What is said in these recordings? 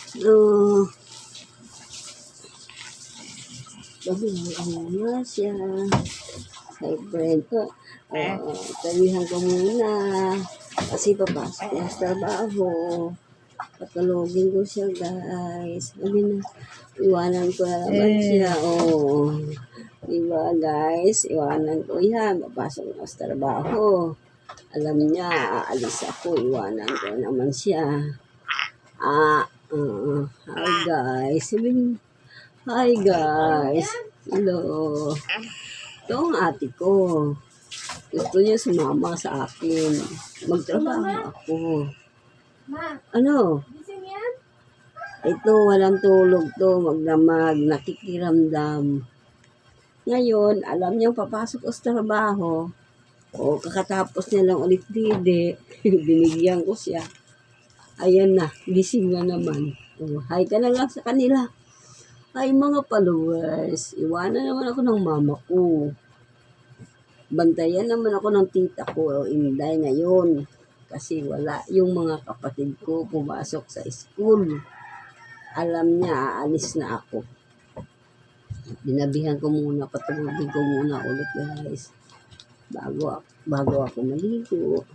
Oh, babihan na siya. Hi, friend ko. Tabihan ko muna. Kasi papasok niya sa trabaho. Patulogin ko siya, guys. Sabi na, iwanan ko na naman siya. Oh, diba, guys? Iwanan ko yan. Papasok na sa trabaho. Alam niya, aalis ako. Iwanan ko naman siya. Hi, guys. Sabi niya, hi, guys. Hello. Ito ang ate ko. Gusto niya sumama sa akin. Magtrabaho ako. Ano? Ito, walang tulog to. Magdamag, nakikiramdam. Ngayon, alam niyang papasok ko sa trabaho. O, kakatapos niya lang ulit dide. Binigyan ko siya. Ayan na, gising na naman. O, hi ka na lang sa kanila. Hi mga followers. Iwanan naman ako ng mama ko. Bantayan naman ako ng tita ko, Inday, ngayon. Kasi wala yung mga kapatid ko pumasok sa school. Alam niya, aalis na ako. Binabihan ko muna, patulogin ko muna ulit, guys. Bago ako maligo.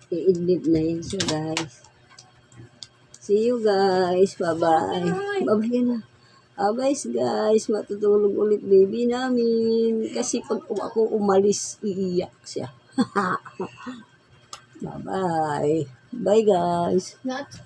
I-edit na yun siya, guys. See you, guys. Bye-bye. Bye-bye na. Bye, guys. Matutulog ulit baby namin. Kasi pag ako umalis, iiyak siya. Bye-bye. Bye, guys.